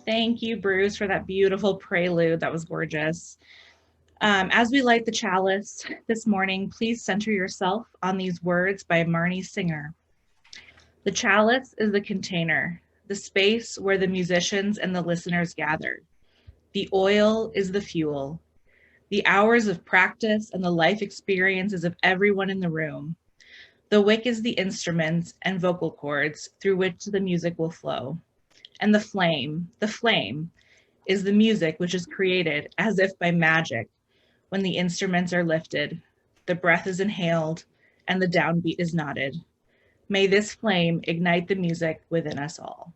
Thank you, Bruce, for that beautiful prelude. That was gorgeous. As we light the chalice this morning, please center yourself on these words by Marnie Singer. The chalice is the container, the space where the musicians and the listeners gather. The oil is the fuel, the hours of practice and the life experiences of everyone in the room. The wick is the instruments and vocal cords through which the music will flow. And the flame, is the music which is created as if by magic when the instruments are lifted, the breath is inhaled, and the downbeat is nodded. May this flame ignite the music within us all.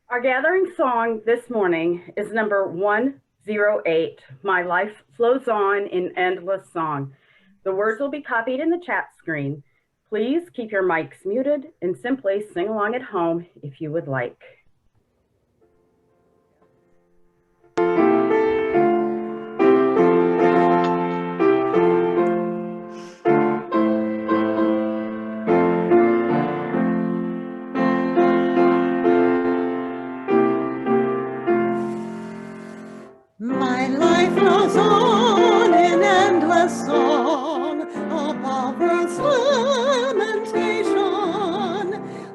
Our gathering song this morning is number 108, My Life Flows On in Endless Song. The words will be copied in the chat screen. Please keep your mics muted and simply sing along at home if you would like. My life flows on in endless song above earth's lamentation.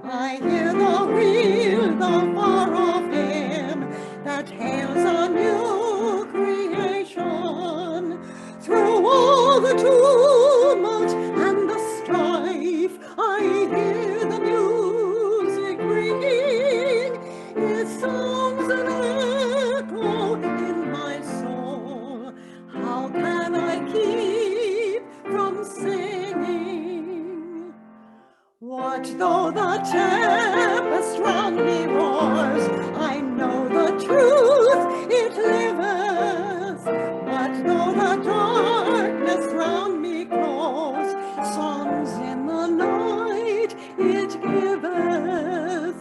I hear the real, the far-off hymn that hails a new creation. Through all the tumult and the strife, I hear the music ringing. It sounds an echo in my soul. How can I keep from singing? What though the tempest round me roars? I know the truth, it liveth. What though the darkness round me grows? Songs in the night it giveth.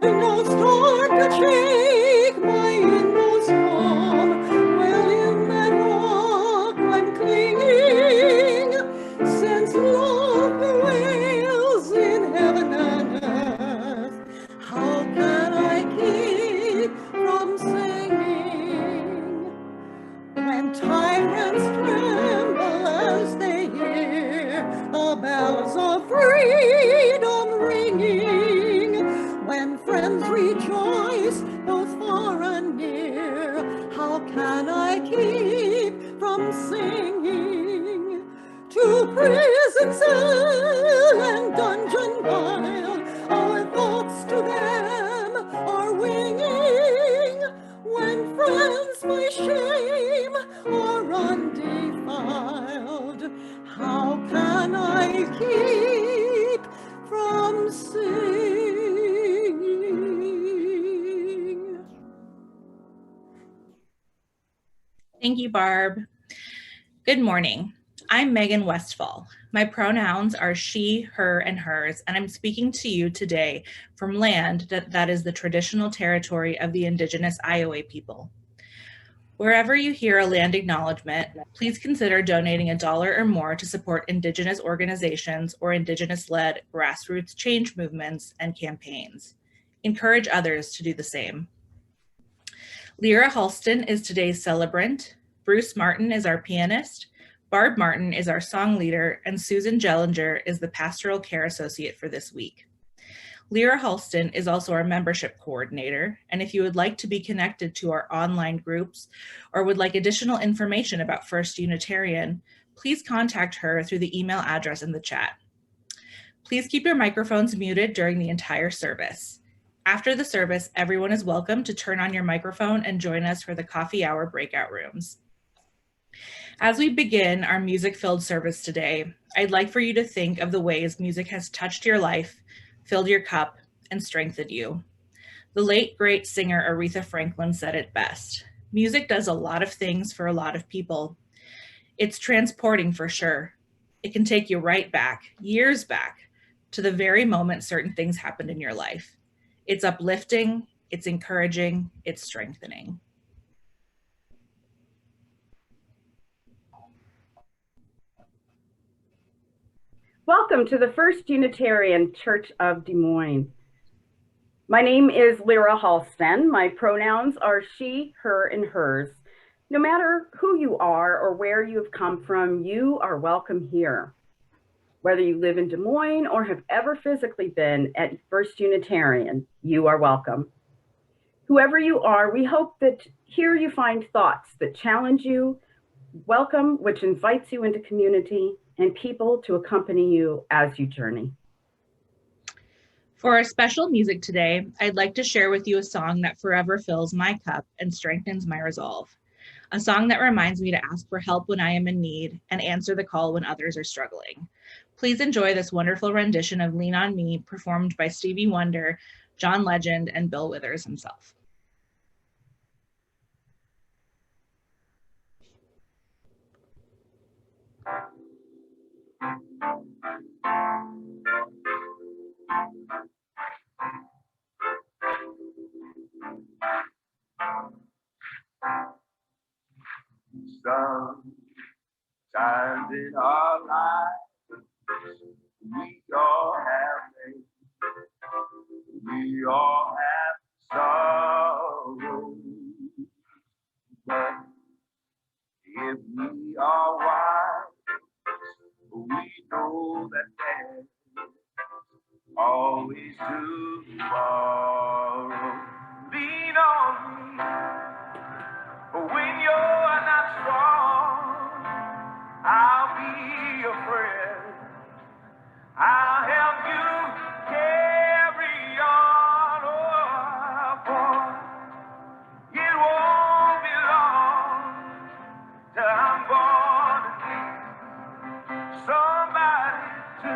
No storm could shake my inmost calm, while in that rock I'm clinging, since love prevails in heaven and earth. How can I keep from singing? When tyrants tremble as they hear the bells of freedom ringing, when friends rejoice both far and near, how can I keep from singing? To prison cell and dungeon vile, our thoughts to them are winging, when friends by shame are undefiled. How can I keep from singing? Thank you, Barb. Good morning. I'm Meghan Westphal. My pronouns are she, her, and hers, and I'm speaking to you today from land that is the traditional territory of the Indigenous Iowa people. Wherever you hear a land acknowledgement, please consider donating $1 or more to support Indigenous organizations or Indigenous-led grassroots change movements and campaigns. Encourage others to do the same. Lyra Halston is today's celebrant. Bruce Martin is our pianist. Barb Martin is our song leader, and Susan Jellinger is the pastoral care associate for this week. Lyra Halston is also our membership coordinator, and if you would like to be connected to our online groups or would like additional information about First Unitarian, please contact her through the email address in the chat. Please keep your microphones muted during the entire service. After the service, everyone is welcome to turn on your microphone and join us for the coffee hour breakout rooms. As we begin our music-filled service today, I'd like for you to think of the ways music has touched your life, filled your cup, and strengthened you. The late, great singer Aretha Franklin said it best. Music does a lot of things for a lot of people. It's transporting for sure. It can take you right back, years back, to the very moment certain things happened in your life. It's uplifting, it's encouraging, it's strengthening. Welcome to the First Unitarian Church of Des Moines. My name is Lyra Halston. My pronouns are she, her, and hers. No matter who you are or where you have come from, you are welcome here. Whether you live in Des Moines or have ever physically been at First Unitarian, you are welcome. Whoever you are, we hope that here you find thoughts that challenge you, welcome, which invites you into community, and people to accompany you as you journey. For our special music today, I'd like to share with you a song that forever fills my cup and strengthens my resolve. A song that reminds me to ask for help when I am in need and answer the call when others are struggling. Please enjoy this wonderful rendition of Lean on Me, performed by Stevie Wonder, John Legend, and Bill Withers himself. Sometimes in our lives, we all have pain, we all have sorrow. But if we are wise, we know that there's always tomorrow. Lean on me when you're not strong. I'll be your friend. I'll help you carry on. Oh, boy, it won't be long till I'm gonna need somebody to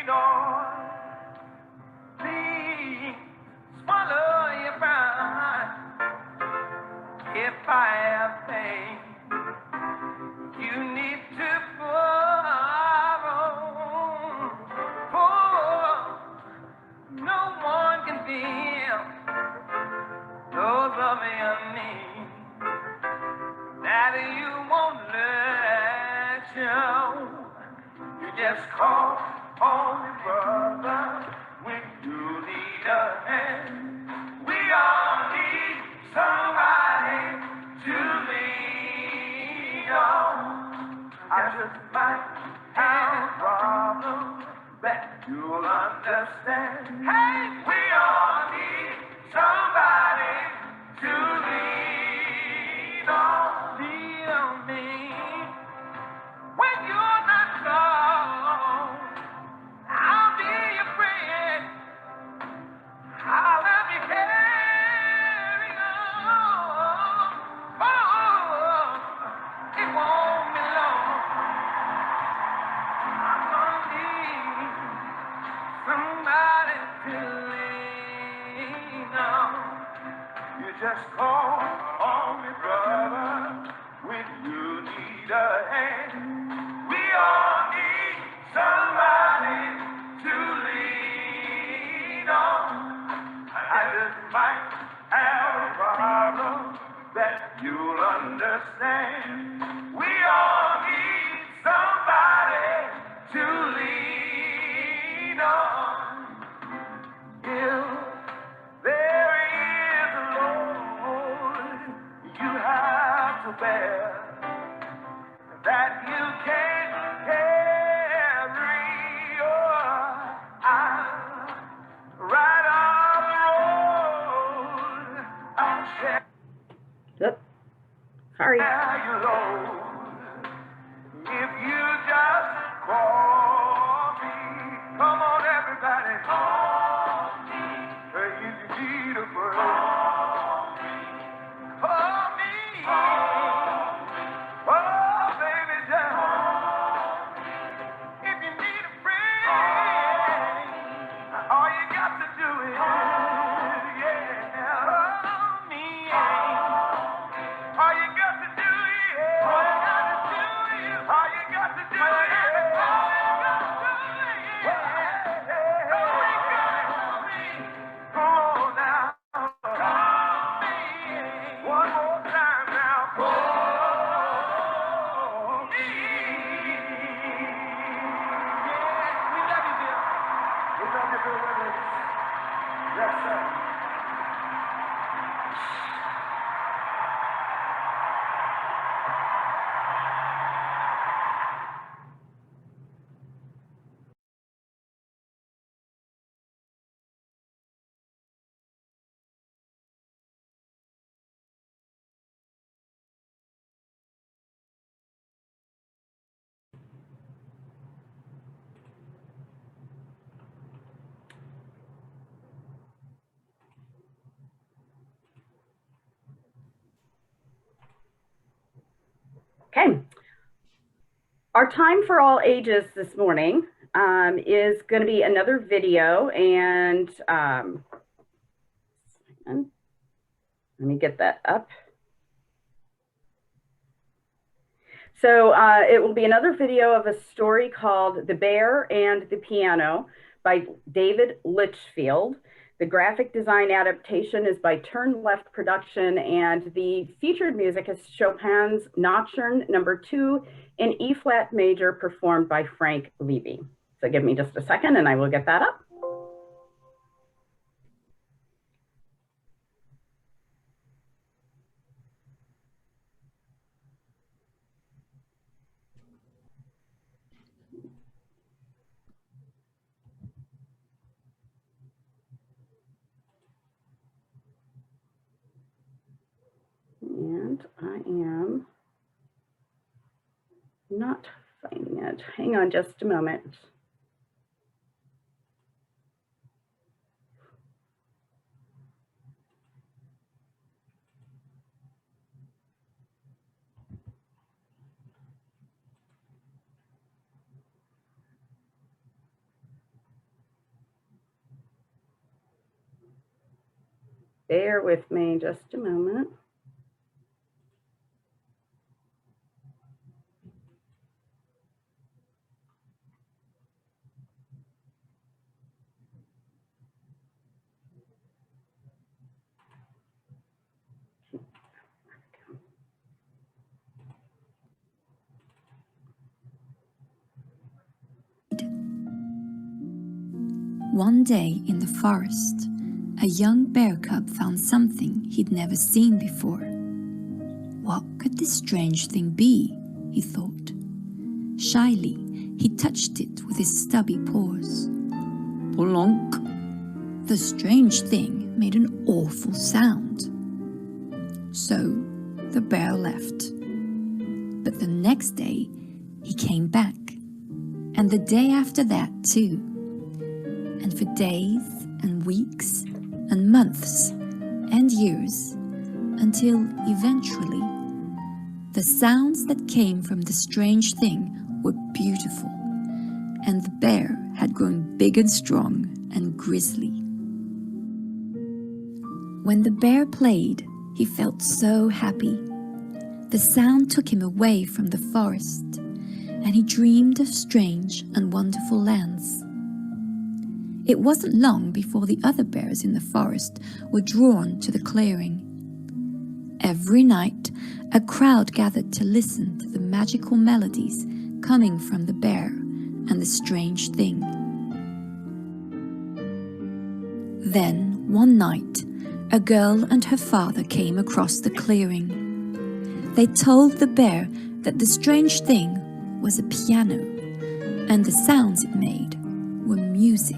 lean on. Please swallow your pride. If I have pain, you need to borrow. For no one can feel those of your need that you won't let you. You just call on me, brother, when you need a hand. We all need somebody to lean on. I just might have a problem that you'll understand. Hey, we all need somebody to lean on. Lean on me when you're not strong. I'll be your friend. I'll help you carry on. Oh, it won't be long. I'm gonna need somebody to lean on. You just call on me, brother, when you need a hand. We all need somebody to lean on. I just might have a problem that you'll understand. We all need somebody to lean on. If there is a load you have to bear that you can't carry, right on the road, I'll share Yep. Sorry. your load. If you just call me, come on everybody, call me. If you need a friend, call me. Yes, sir. Okay. Our time for all ages this morning is going to be another video, and let me get that up. So it will be another video of a story called The Bear and the Piano by David Litchfield. The graphic design adaptation is by Turn Left Production, and the featured music is Chopin's Nocturne No. 2 in E-flat major, performed by Frank Levy. So give me just a second and I will get that up. And I am not finding it. Hang on just a moment. Bear with me just a moment. One day in the forest, a young bear cub found something he'd never seen before. What could this strange thing be? He thought. Shyly, he touched it with his stubby paws. Plonk! The strange thing made an awful sound. So the bear left. But the next day, he came back. And the day after that, too. And for days and weeks and months and years, until eventually the sounds that came from the strange thing were beautiful, and the bear had grown big and strong and grisly. When the bear played, he felt so happy. The sound took him away from the forest, and he dreamed of strange and wonderful lands. It wasn't long before the other bears in the forest were drawn to the clearing. Every night, a crowd gathered to listen to the magical melodies coming from the bear and the strange thing. Then, one night, a girl and her father came across the clearing. They told the bear that the strange thing was a piano, and the sounds it made were music.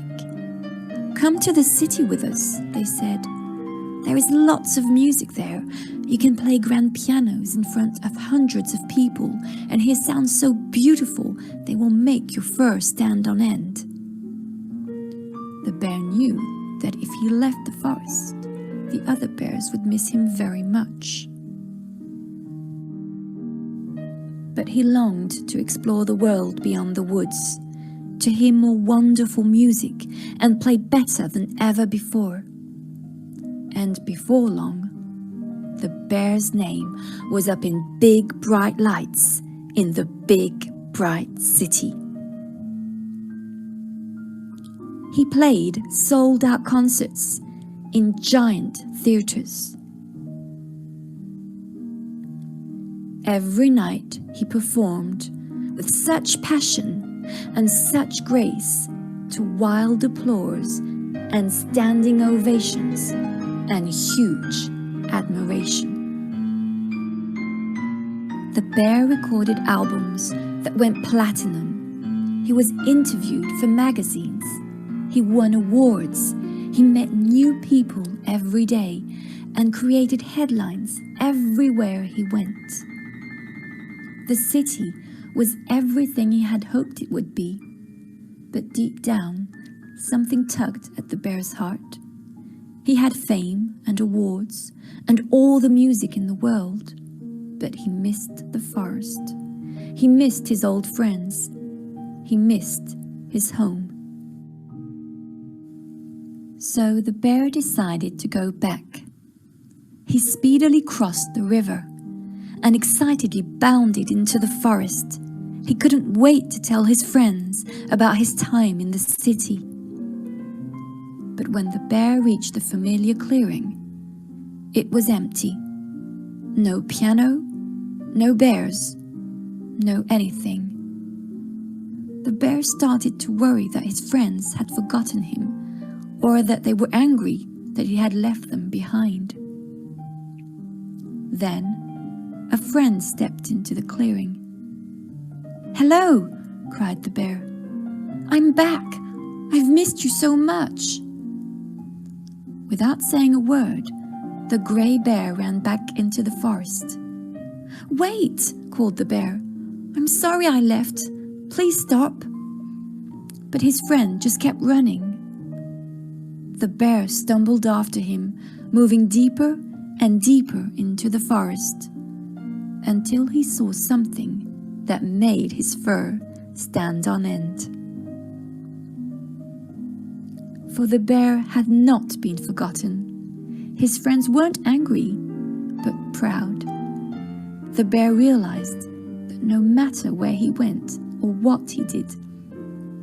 Come to the city with us, they said. There is lots of music there. You can play grand pianos in front of hundreds of people and hear sounds so beautiful they will make your fur stand on end. The bear knew that if he left the forest, the other bears would miss him very much. But he longed to explore the world beyond the woods, to hear more wonderful music and play better than ever before. And before long, the bear's name was up in big bright lights in the big bright city. He played sold-out concerts in giant theaters. Every night he performed with such passion and such grace to wild applause and standing ovations and huge admiration. The bear recorded albums that went platinum. He was interviewed for magazines. He won awards. He met new people every day and created headlines everywhere he went. The city was everything he had hoped it would be, but deep down, something tugged at the bear's heart. He had fame and awards and all the music in the world, but he missed the forest. He missed his old friends. He missed his home. So the bear decided to go back. He speedily crossed the river and excitedly bounded into the forest. He couldn't wait to tell his friends about his time in the city. But when the bear reached the familiar clearing, it was empty. No piano, no bears, no anything. The bear started to worry that his friends had forgotten him, or that they were angry that he had left them behind. Then, a friend stepped into the clearing. "Hello," cried the bear. "I'm back. I've missed you so much." Without saying a word, the grey bear ran back into the forest. "Wait," called the bear. "I'm sorry I left. Please stop." But his friend just kept running. The bear stumbled after him, moving deeper and deeper into the forest, until he saw something that made his fur stand on end. For the bear had not been forgotten. His friends weren't angry, but proud. The bear realized that no matter where he went or what he did,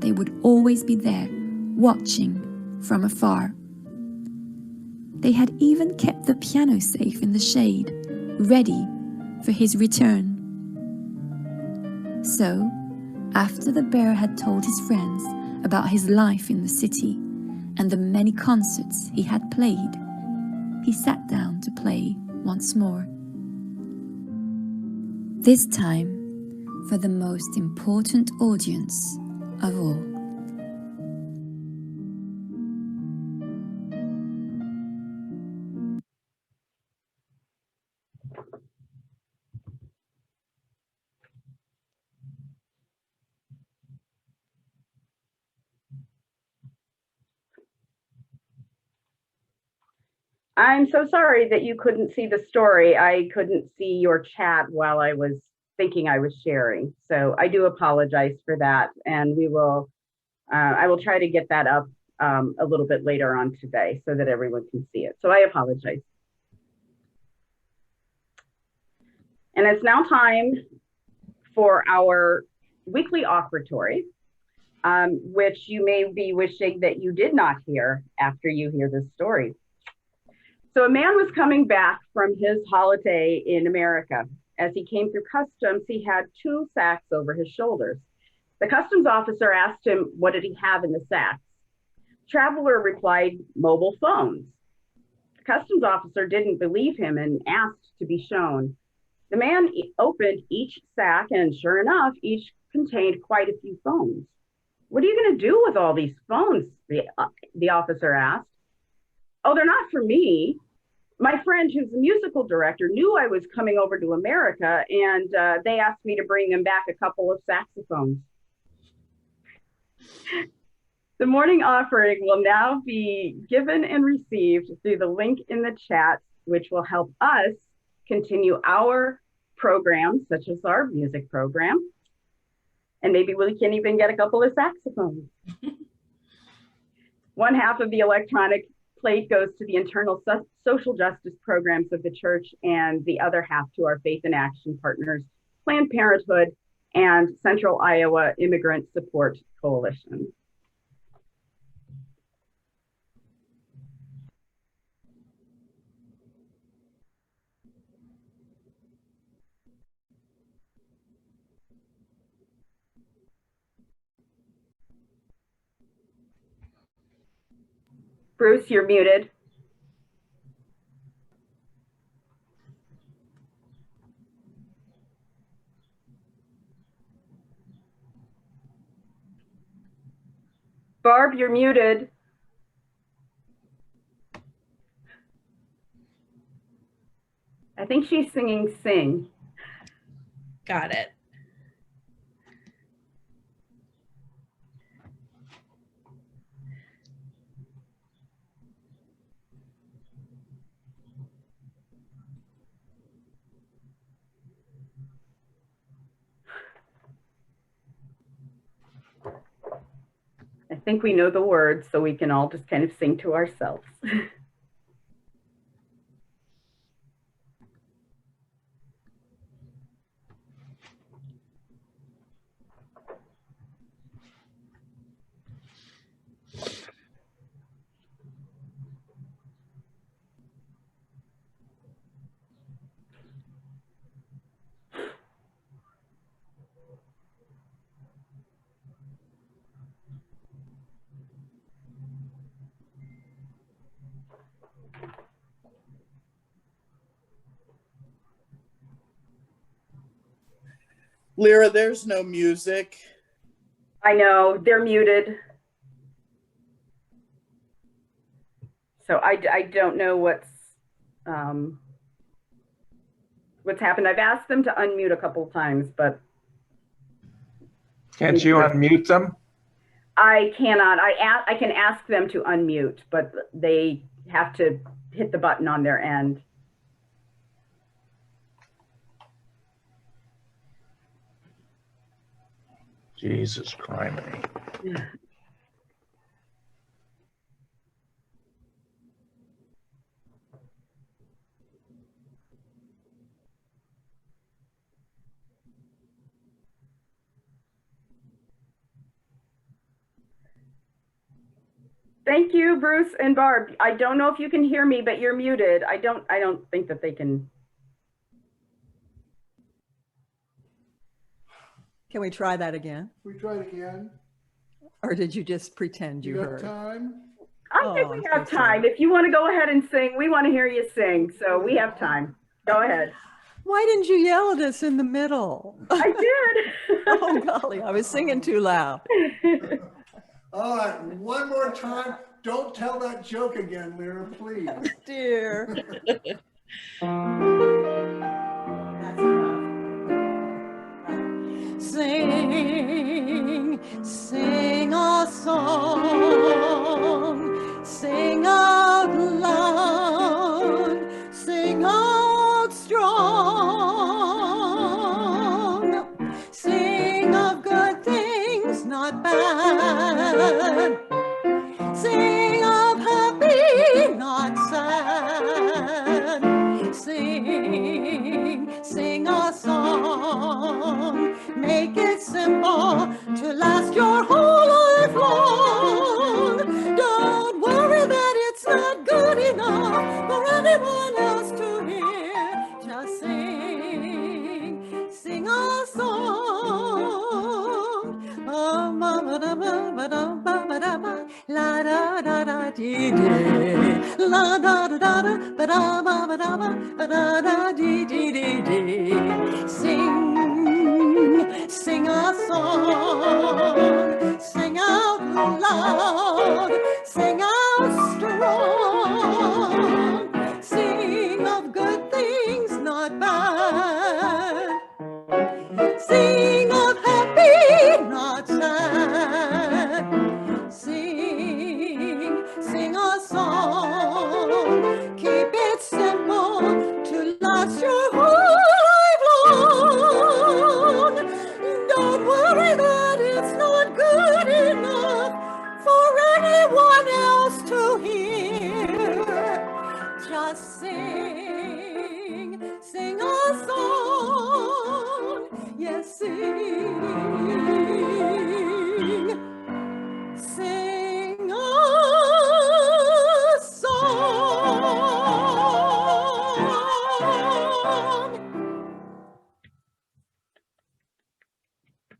they would always be there, watching from afar. They had even kept the piano safe in the shade, ready for his return. So, after the bear had told his friends about his life in the city and the many concerts he had played, he sat down to play once more. This time for the most important audience of all. I'm so sorry that you couldn't see the story. I couldn't see your chat while I was thinking I was sharing. So I do apologize for that. And I will try to get that up a little bit later on today so that everyone can see it. So I apologize. And it's now time for our weekly offertory, which you may be wishing that you did not hear after you hear this story. So a man was coming back from his holiday in America. As he came through customs, he had 2 sacks over his shoulders. The customs officer asked him, what did he have in the sacks? Traveler replied, mobile phones. The customs officer didn't believe him and asked to be shown. The man opened each sack, and sure enough, each contained quite a few phones. What are you going to do with all these phones? The officer asked. Oh, they're not for me. My friend, who's a musical director, knew I was coming over to America, and they asked me to bring them back a couple of saxophones. The morning offering will now be given and received through the link in the chat, which will help us continue our programs, such as our music program. And maybe we can even get a couple of saxophones. One half of the electronic plate goes to the internal social justice programs of the church, and the other half to our Faith in Action partners, Planned Parenthood and Central Iowa Immigrant Support Coalition. Bruce, you're muted. Barb, you're muted. I think she's singing Sing. Got it. I think we know the words, so we can all just kind of sing to ourselves. Lyra, there's no music. I know, they're muted. So I don't know what's happened. I've asked them to unmute a couple of times, but Can't you unmute them? I cannot. I can ask them to unmute, but they have to hit the button on their end. Jesus criminy. Thank you, Bruce and Barb. I don't know if you can hear me, but you're muted. I don't think that they can. Can we try that again? We try it again. Or did you just pretend you You got heard? time? I think we I'm have so time. sorry. If you want to go ahead and sing, we want to hear you sing. So we have time. Go ahead. Why didn't you yell at us in the middle? I did. Oh, golly, I was singing too loud. All right, one more time. Don't tell that joke again, Lyra, please. Dear. That's enough. Sing, sing a song, sing out loud, sing out strong, sing of good things, not bad, sing of happy, not sad, sing a song. Make it simple to last your whole life long. Don't worry that it's not good enough for anyone else to hear. Just sing a song. La da da da dee dee, la da da da da ba da ba ba da ba da da dee dee dee dee. Sing a song, sing out loud, sing out strong, sing of good things, not bad, sing of happy, not sad, sing a song, keep it simple to last your whole life long. Don't worry that it's not good enough for anyone else to hear. Just sing a song. Yes, sing a song.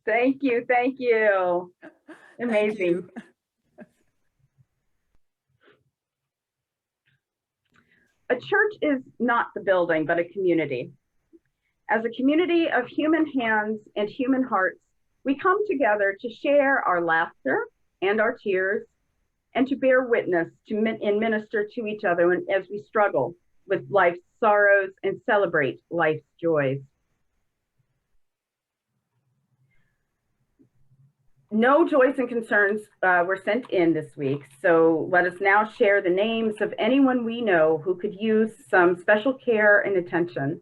Thank you. Thank you. Amazing. Thank you. A church is not the building, but a community. As a community of human hands and human hearts, we come together to share our laughter and our tears, and to bear witness to and minister to each other as we struggle with life's sorrows and celebrate life's joys. No joys and concerns were sent in this week, so let us now share the names of anyone we know who could use some special care and attention.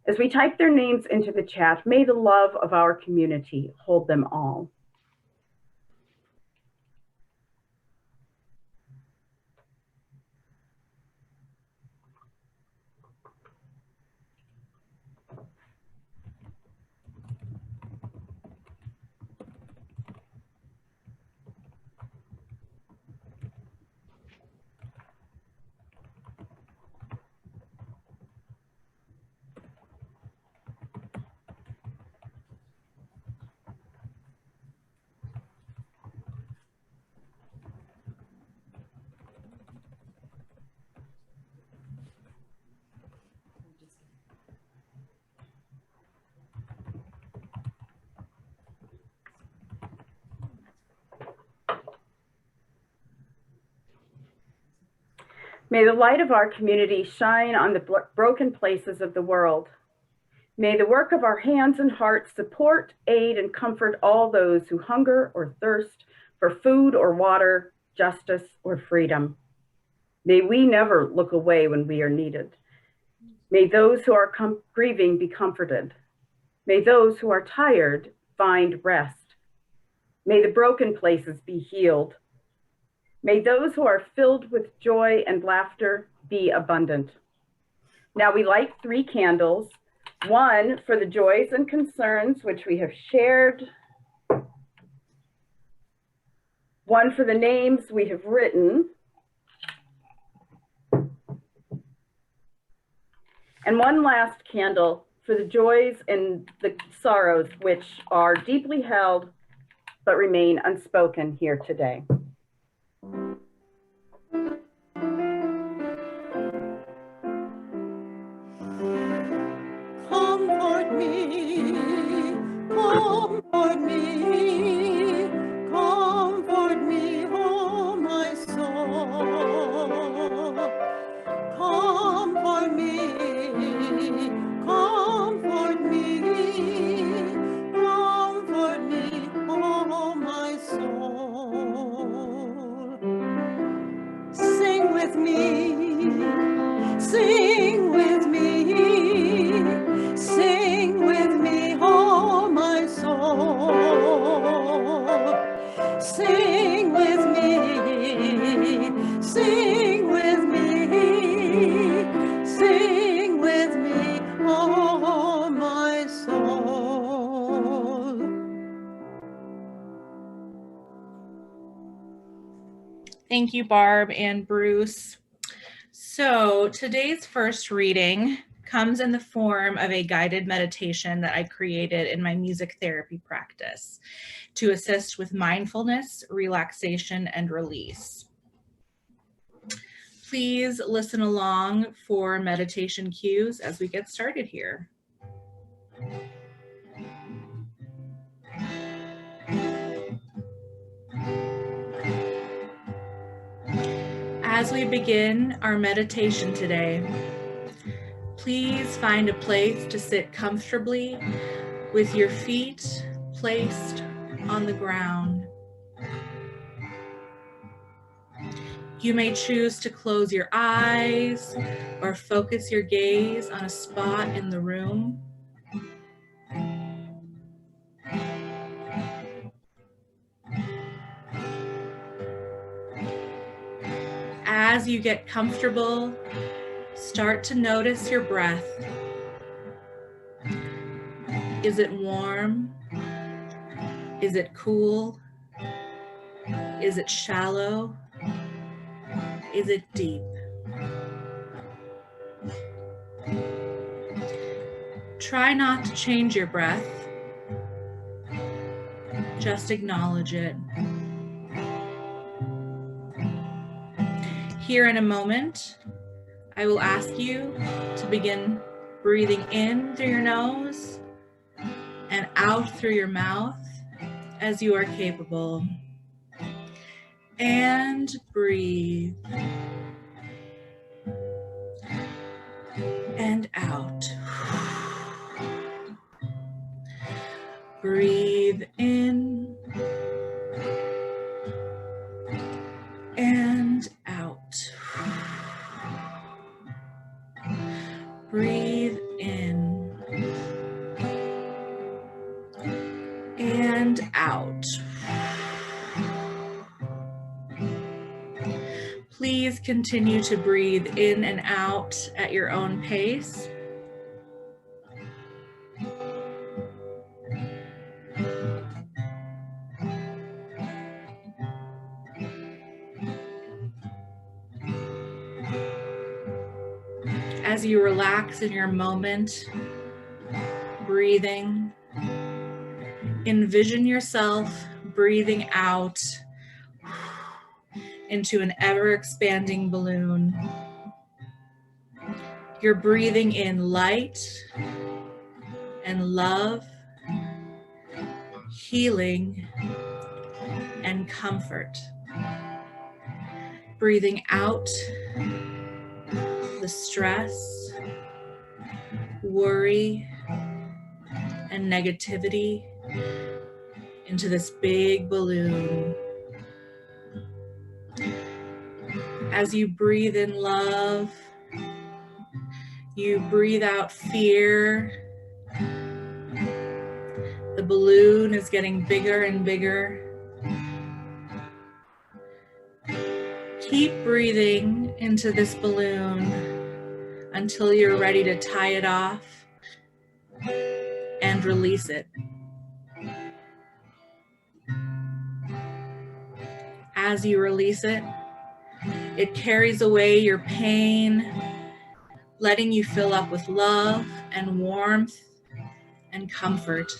As we type their names into the chat, may the love of our community hold them all. May the light of our community shine on the broken places of the world. May the work of our hands and hearts support, aid, and comfort all those who hunger or thirst for food or water, justice or freedom. May we never look away when we are needed. May those who are grieving be comforted. May those who are tired find rest. May the broken places be healed. May those who are filled with joy and laughter be abundant. Now we light 3 candles, one for the joys and concerns which we have shared, one for the names we have written, and one last candle for the joys and the sorrows which are deeply held but remain unspoken here today. Comfort me, comfort me, comfort me, oh my soul. Comfort me, comfort me, comfort me, oh my soul. Sing with me, sing with me, sing with me, oh my soul. Sing with me, sing with me, sing with me, oh my soul. Thank you, Barb and Bruce. So today's first reading comes in the form of a guided meditation that I created in my music therapy practice to assist with mindfulness, relaxation, and release. Please listen along for meditation cues as we get started here. As we begin our meditation today, please find a place to sit comfortably with your feet placed on the ground. You may choose to close your eyes or focus your gaze on a spot in the room. As you get comfortable, start to notice your breath. Is it warm? Is it cool? Is it shallow? Is it deep? Try not to change your breath. Just acknowledge it. Here in a moment, I will ask you to begin breathing in through your nose and out through your mouth as you are capable. And breathe. And out. Breathe in and out. Breathe in and out. Please continue to breathe in and out at your own pace. As you relax in your moment, breathing, envision yourself breathing out into an ever-expanding balloon. You're breathing in light and love, healing and comfort. Breathing out the stress, worry, and negativity into this big balloon. As you breathe in love, you breathe out fear. The balloon is getting bigger and bigger. Keep breathing into this balloon until you're ready to tie it off and release it. As you release it, it carries away your pain, letting you fill up with love and warmth and comfort.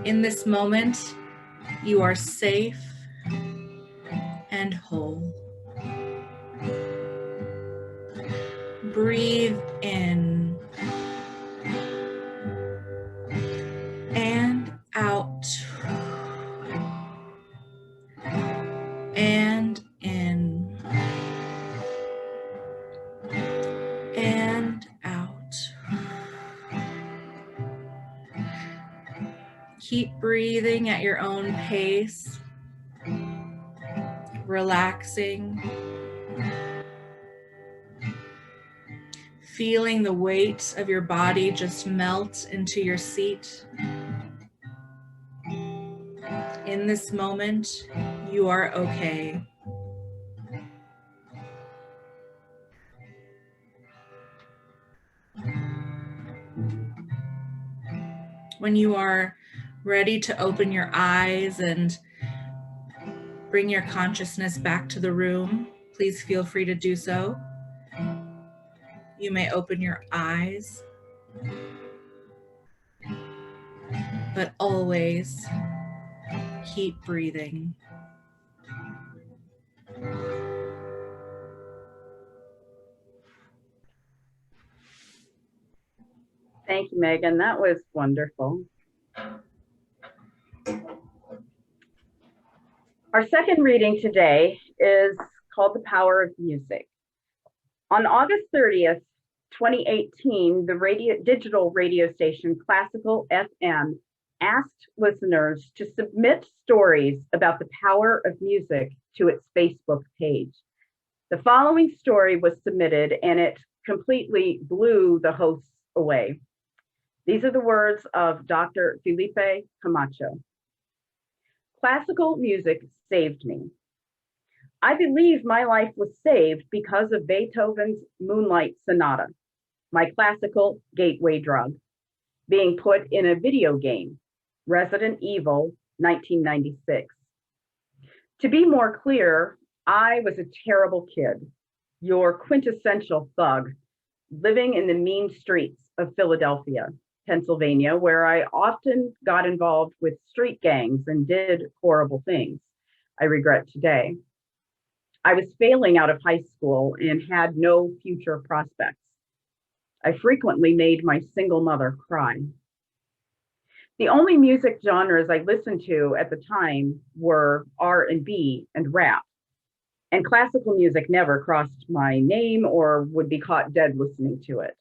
In this moment, you are safe and whole. Breathe in and out and in and out. Keep breathing at your own pace, relaxing, feeling the weight of your body just melt into your seat. In this moment, you are okay. When you are ready to open your eyes and bring your consciousness back to the room, please feel free to do so. You may open your eyes, but always keep breathing. Thank you, Megan. That was wonderful. Our second reading today is called The Power of Music. On August 30th, 2018, the digital radio station Classical FM asked listeners to submit stories about the power of music to its Facebook page. The following story was submitted and it completely blew the hosts away. These are the words of Dr. Felipe Camacho. Classical music saved me. I believe my life was saved because of Beethoven's Moonlight Sonata, my classical gateway drug, being put in a video game, Resident Evil 1996. To be more clear, I was a terrible kid, your quintessential thug, living in the mean streets of Philadelphia. Pennsylvania, where I often got involved with street gangs and did horrible things I regret today. I was failing out of high school and had no future prospects. I frequently made my single mother cry. The only music genres I listened to at the time were R&B and rap, and classical music never crossed my name or would be caught dead listening to it.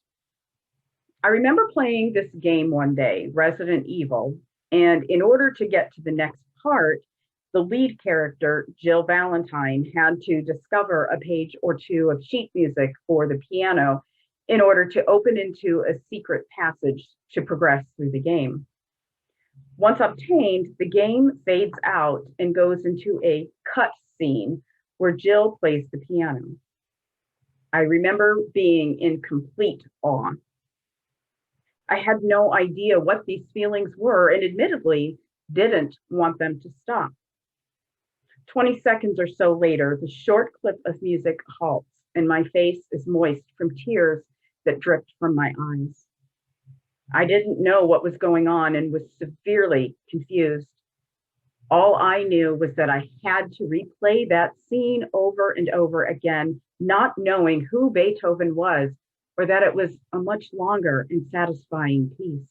I remember playing this game one day, Resident Evil, and in order to get to the next part, the lead character, Jill Valentine, had to discover a page or two of sheet music for the piano in order to open into a secret passage to progress through the game. Once obtained, the game fades out and goes into a cut scene where Jill plays the piano. I remember being in complete awe. I had no idea what these feelings were and admittedly didn't want them to stop. 20 seconds or so later, the short clip of music halts and my face is moist from tears that dripped from my eyes. I didn't know what was going on and was severely confused. All I knew was that I had to replay that scene over and over again, not knowing who Beethoven was or that it was a much longer and satisfying piece.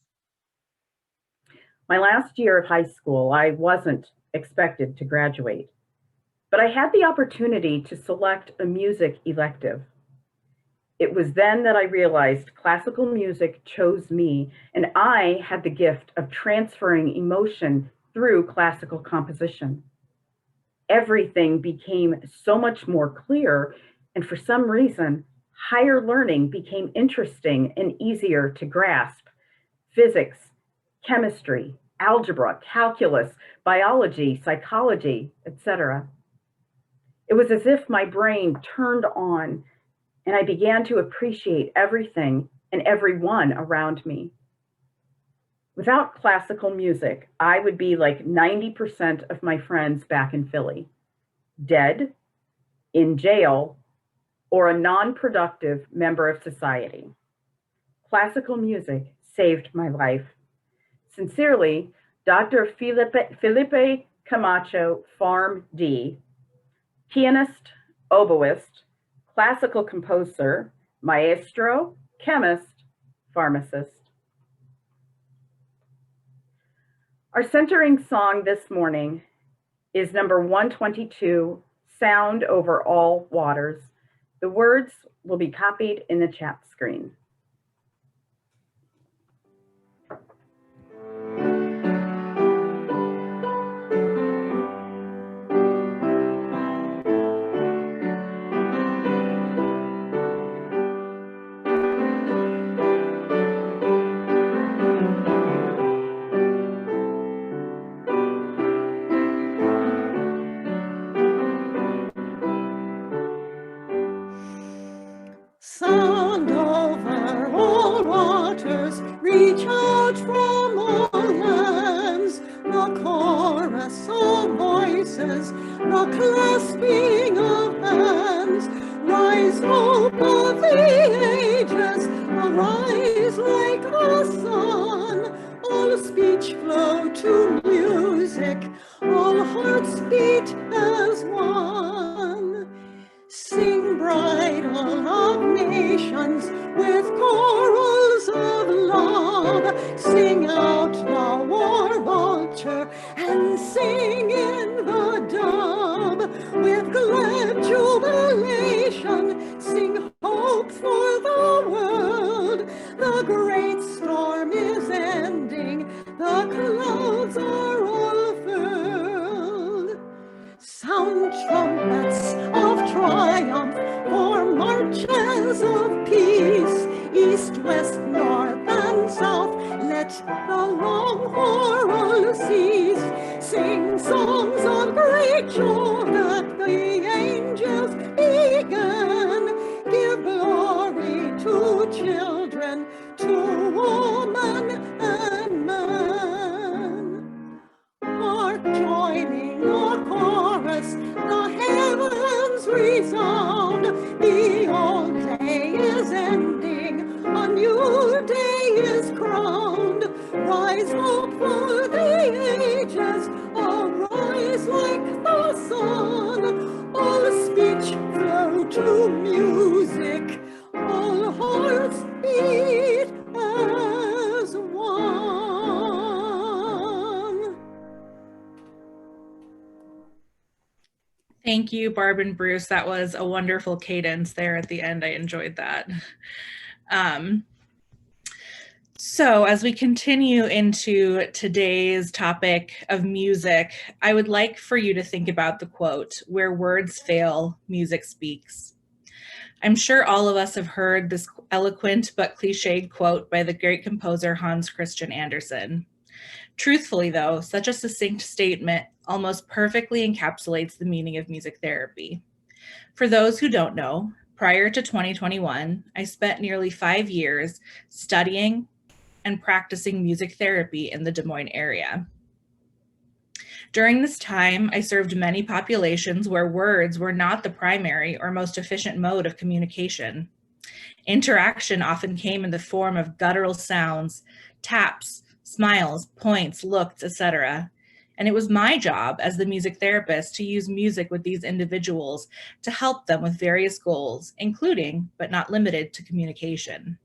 My last year of high school, I wasn't expected to graduate, but I had the opportunity to select a music elective. It was then that I realized classical music chose me, and I had the gift of transferring emotion through classical composition. Everything became so much more clear, and for some reason, higher learning became interesting and easier to grasp. Physics, chemistry, algebra, calculus, biology, psychology, etc. It was as if my brain turned on and I began to appreciate everything and everyone around me. Without classical music, I would be like 90% of my friends back in Philly, dead, in jail, or a non-productive member of society. Classical music saved my life. Sincerely, Dr. Felipe Camacho, Farm D, pianist, oboist, classical composer, maestro, chemist, pharmacist. Our centering song this morning is number 122, Sound Over All Waters. The words will be copied in the chat screen. Sound over all waters, reach out from all lands, the chorus of voices, the clasping of hands, rise above the ages, arise like the sun, all speech flow to music, all hearts beat as one. Sing bridal of nations with chorals of love. Sing out the war vulture and sing in the dove. With glad jubilation, sing hope for the world. The great storm is ending, the clouds are all furled. Sound trumpets of triumph for marches of peace, east, west, north, and south, let the long choral cease. Sing songs of great joy that the angels began, give glory to children, to woman and man. Hark joining the chorus, the heavens resound. The old day is ending, a new day is crowned. Arise, hope for the ages, arise like the sun. All speech flow to music, all hearts beat as one. Thank you, Barb and Bruce. That was a wonderful cadence there at the end. I enjoyed that. So as we continue into today's topic of music, I would like for you to think about the quote, "Where words fail, music speaks." I'm sure all of us have heard this eloquent but cliched quote by the great composer Hans Christian Andersen. Truthfully, though, such a succinct statement almost perfectly encapsulates the meaning of music therapy. For those who don't know, prior to 2021, I spent nearly 5 years studying and practicing music therapy in the Des Moines area. During this time, I served many populations where words were not the primary or most efficient mode of communication. Interaction often came in the form of guttural sounds, taps, smiles, points, looks, etc. And it was my job as the music therapist to use music with these individuals to help them with various goals, including, but not limited to, communication.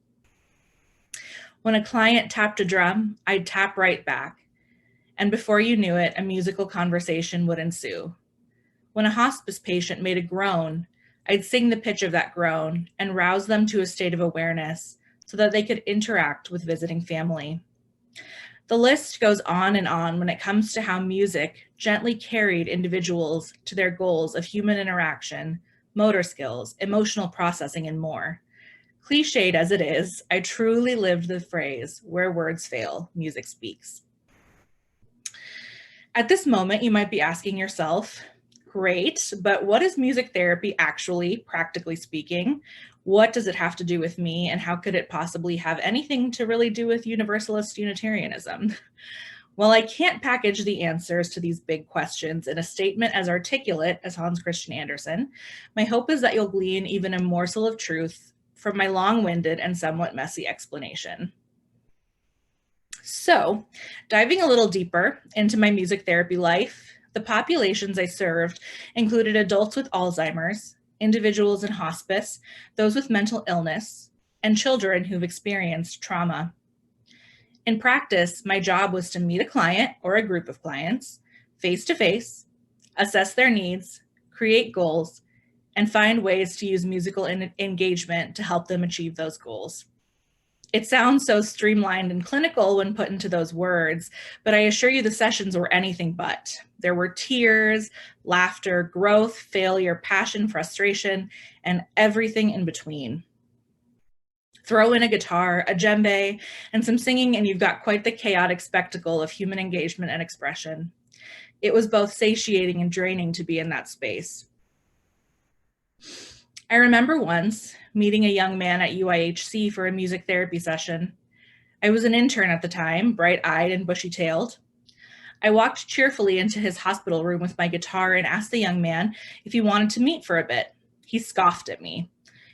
When a client tapped a drum, I'd tap right back. And before you knew it, a musical conversation would ensue. When a hospice patient made a groan, I'd sing the pitch of that groan and rouse them to a state of awareness so that they could interact with visiting family. The list goes on and on when it comes to how music gently carried individuals to their goals of human interaction, motor skills, emotional processing, and more. Cliched as it is, I truly lived the phrase, "Where words fail, music speaks." At this moment, you might be asking yourself, great, but what is music therapy actually, practically speaking? What does it have to do with me, and how could it possibly have anything to really do with Universalist Unitarianism? Well, I can't package the answers to these big questions in a statement as articulate as Hans Christian Andersen. My hope is that you'll glean even a morsel of truth from my long-winded and somewhat messy explanation. So, diving a little deeper into my music therapy life, the populations I served included adults with Alzheimer's, individuals in hospice, those with mental illness, and children who've experienced trauma. In practice, my job was to meet a client or a group of clients face to face, assess their needs, create goals, and find ways to use musical engagement to help them achieve those goals. It sounds so streamlined and clinical when put into those words, but I assure you the sessions were anything but. There were tears, laughter, growth, failure, passion, frustration, and everything in between. Throw in a guitar, a djembe, and some singing, and you've got quite the chaotic spectacle of human engagement and expression. It was both satiating and draining to be in that space. I remember once meeting a young man at UIHC for a music therapy session. I was an intern at the time, bright-eyed and bushy-tailed. I walked cheerfully into his hospital room with my guitar and asked the young man if he wanted to meet for a bit. He scoffed at me.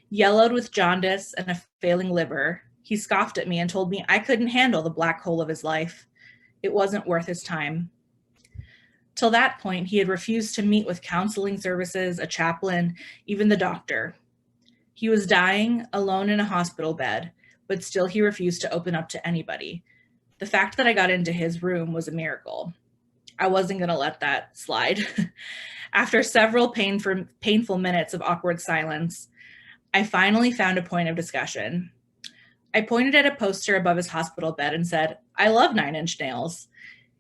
Yellowed with jaundice and a failing liver, he scoffed at me and told me I couldn't handle the black hole of his life. It wasn't worth his time. Till that point, he had refused to meet with counseling services, a chaplain, even the doctor. He was dying, alone in a hospital bed, but still he refused to open up to anybody. The fact that I got into his room was a miracle. I wasn't going to let that slide. After several painful minutes of awkward silence, I finally found a point of discussion. I pointed at a poster above his hospital bed and said, "I love 9 Inch Nails."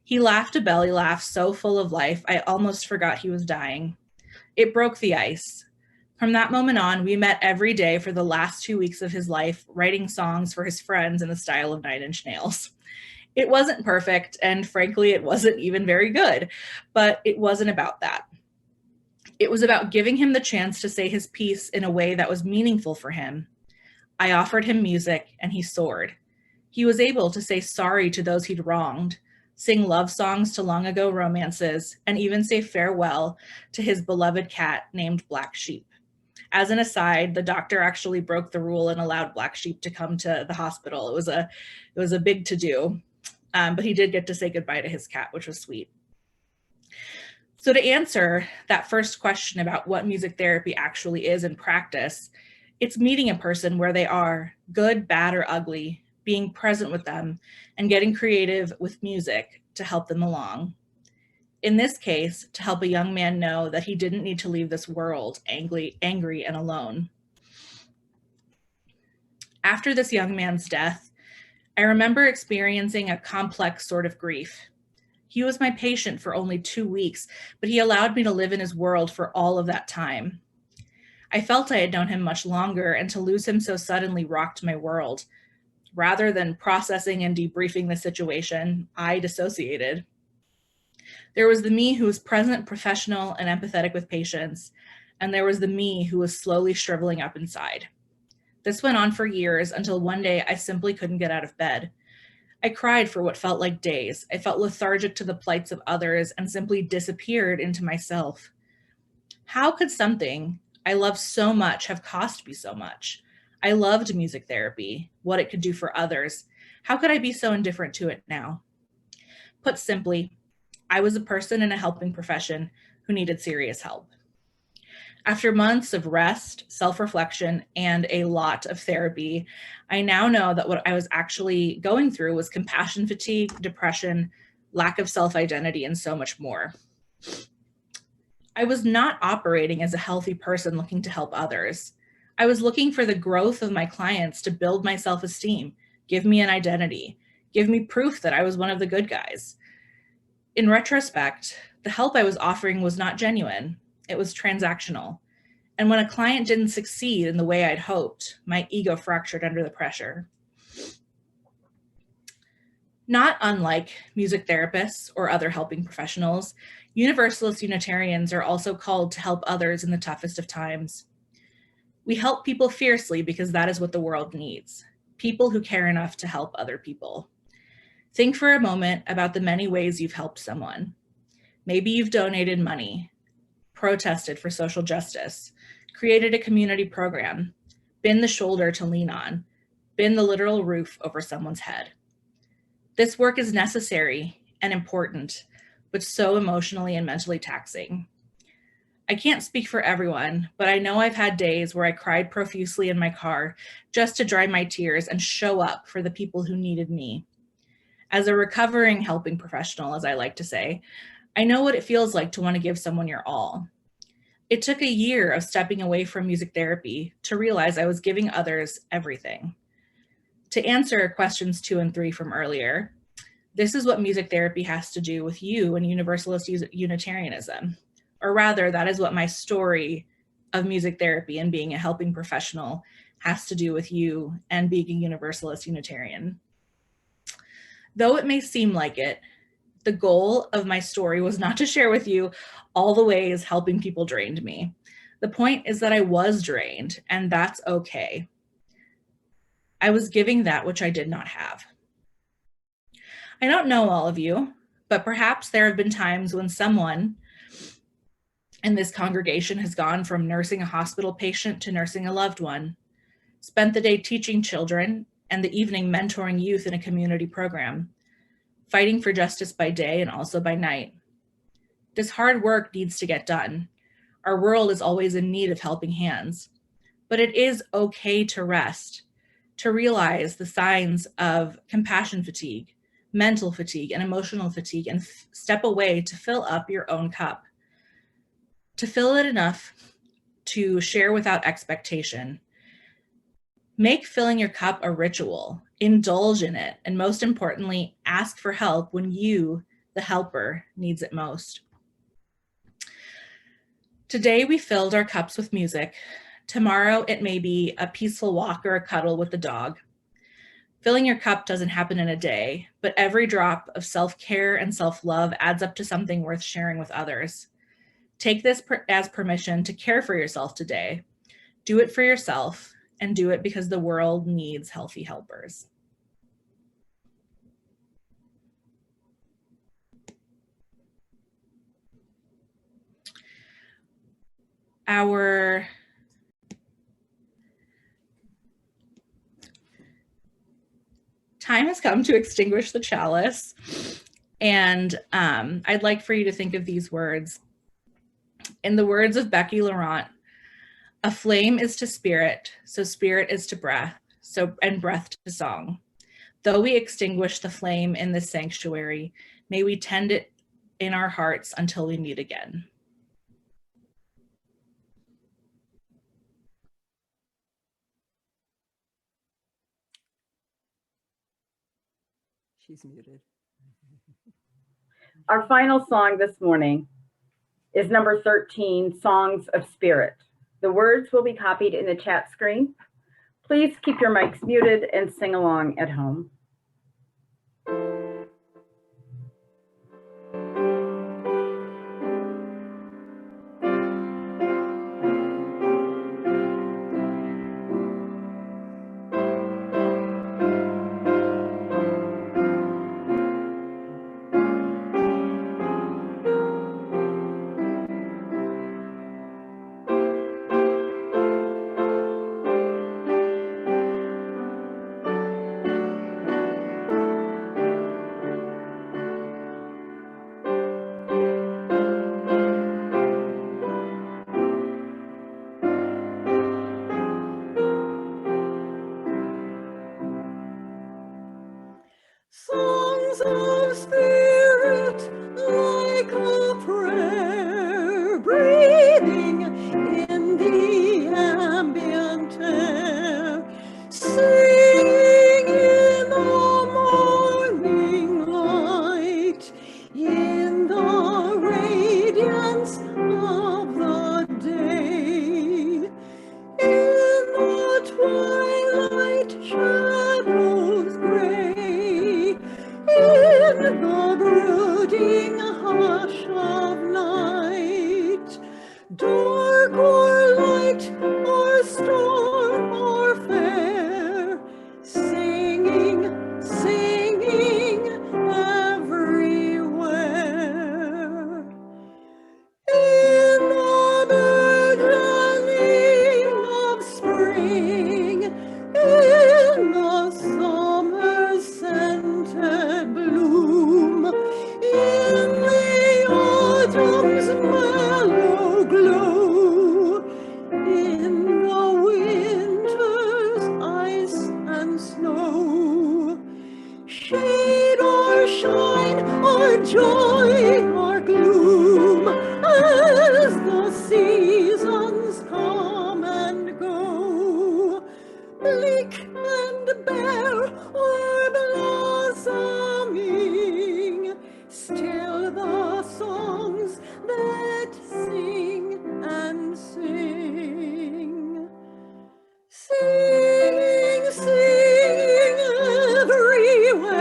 He laughed a belly laugh so full of life, I almost forgot he was dying. It broke the ice. From that moment on, we met every day for the last 2 weeks of his life, writing songs for his friends in the style of 9 Inch Nails. It wasn't perfect, and frankly, it wasn't even very good, but it wasn't about that. It was about giving him the chance to say his piece in a way that was meaningful for him. I offered him music, and he soared. He was able to say sorry to those he'd wronged, sing love songs to long ago romances, and even say farewell to his beloved cat named Black Sheep. As an aside, the doctor actually broke the rule and allowed Black Sheep to come to the hospital. It was a big to-do. but he did get to say goodbye to his cat, which was sweet. So to answer that first question about what music therapy actually is in practice, it's meeting a person where they are, good, bad, or ugly, being present with them, and getting creative with music to help them along. In this case, to help a young man know that he didn't need to leave this world angry and alone. After this young man's death, I remember experiencing a complex sort of grief. He was my patient for only 2 weeks, but he allowed me to live in his world for all of that time. I felt I had known him much longer, and to lose him so suddenly rocked my world. Rather than processing and debriefing the situation, I dissociated. There was the me who was present, professional, and empathetic with patients, and there was the me who was slowly shriveling up inside. This went on for years until one day I simply couldn't get out of bed. I cried for what felt like days. I felt lethargic to the plights of others and simply disappeared into myself. How could something I loved so much have cost me so much? I loved music therapy, what it could do for others. How could I be so indifferent to it now? Put simply, I was a person in a helping profession who needed serious help. After months of rest, self-reflection, and a lot of therapy, I now know that what I was actually going through was compassion fatigue, depression, lack of self-identity, and so much more. I was not operating as a healthy person looking to help others. I was looking for the growth of my clients to build my self-esteem, give me an identity, give me proof that I was one of the good guys. In retrospect, the help I was offering was not genuine. It was transactional. And when a client didn't succeed in the way I'd hoped, my ego fractured under the pressure. Not unlike music therapists or other helping professionals, Universalist Unitarians are also called to help others in the toughest of times. We help people fiercely because that is what the world needs. People who care enough to help other people. Think for a moment about the many ways you've helped someone. Maybe you've donated money, protested for social justice, created a community program, been the shoulder to lean on, been the literal roof over someone's head. This work is necessary and important, but so emotionally and mentally taxing. I can't speak for everyone, but I know I've had days where I cried profusely in my car just to dry my tears and show up for the people who needed me. As a recovering helping professional, as I like to say, I know what it feels like to want to give someone your all. It took a year of stepping away from music therapy to realize I was giving others everything. To answer questions 2 and 3 from earlier, this is what music therapy has to do with you and Universalist Unitarianism. Or rather, that is what my story of music therapy and being a helping professional has to do with you and being a Universalist Unitarian. Though it may seem like it, the goal of my story was not to share with you all the ways helping people drained me. The point is that I was drained, and that's okay. I was giving that which I did not have. I don't know all of you, but perhaps there have been times when someone in this congregation has gone from nursing a hospital patient to nursing a loved one, spent the day teaching children and the evening mentoring youth in a community program, fighting for justice by day and also by night. This hard work needs to get done. Our world is always in need of helping hands, but it is okay to rest, to realize the signs of compassion fatigue, mental fatigue, and emotional fatigue, and step away to fill up your own cup, to fill it enough to share without expectation. Make filling your cup a ritual, indulge in it, and most importantly, ask for help when you, the helper, needs it most. Today we filled our cups with music. Tomorrow it may be a peaceful walk or a cuddle with the dog. Filling your cup doesn't happen in a day, but every drop of self-care and self-love adds up to something worth sharing with others. Take this as permission to care for yourself today. Do it for yourself, and do it because the world needs healthy helpers. Our time has come to extinguish the chalice. And I'd like for you to think of these words. In the words of Becky Laurent, a flame is to spirit, so spirit is to breath, and breath to song. Though we extinguish the flame in this sanctuary, may we tend it in our hearts until we meet again. She's muted. Our final song this morning is number 13, Songs of Spirit. The words will be copied in the chat screen. Please keep your mics muted and sing along at home. Songs of spirit like a prayer, breathing in the ambient air, sing in the morning light, in the radiance of the day, in the twilight shadows gray, in the brooding hush of night, dark or light or storm or fair, singing, singing everywhere. In the beginning of spring, in the summer's scented bloom, in the autumn's mellow glow, in the winter's ice and snow, shade or shine or joy or gloom, as the seasons come and go, bleak and bare or blossoming, still the songs that sing and sing. Sing, sing everywhere,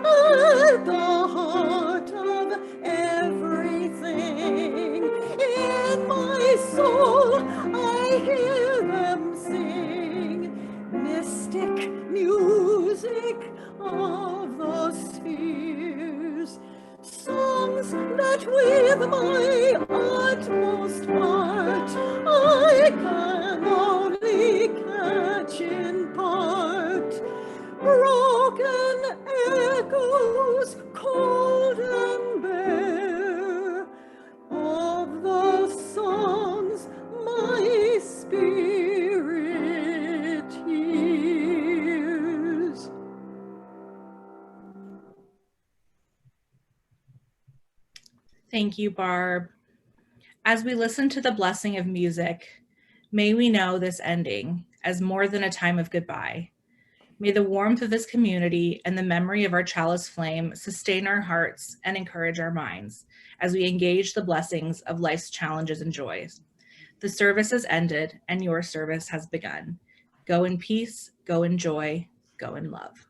at the heart of everything. In my soul I hear them sing, mystic music of the spheres, songs that with my utmost heart I can only catch in part, broken echoes cold and bare of the songs my spirit hears. Thank you, Barb. As we listen to the blessing of music, may we know this ending as more than a time of goodbye. May the warmth of this community and the memory of our chalice flame sustain our hearts and encourage our minds as we engage the blessings of life's challenges and joys. The service has ended and your service has begun. Go in peace, go in joy, go in love.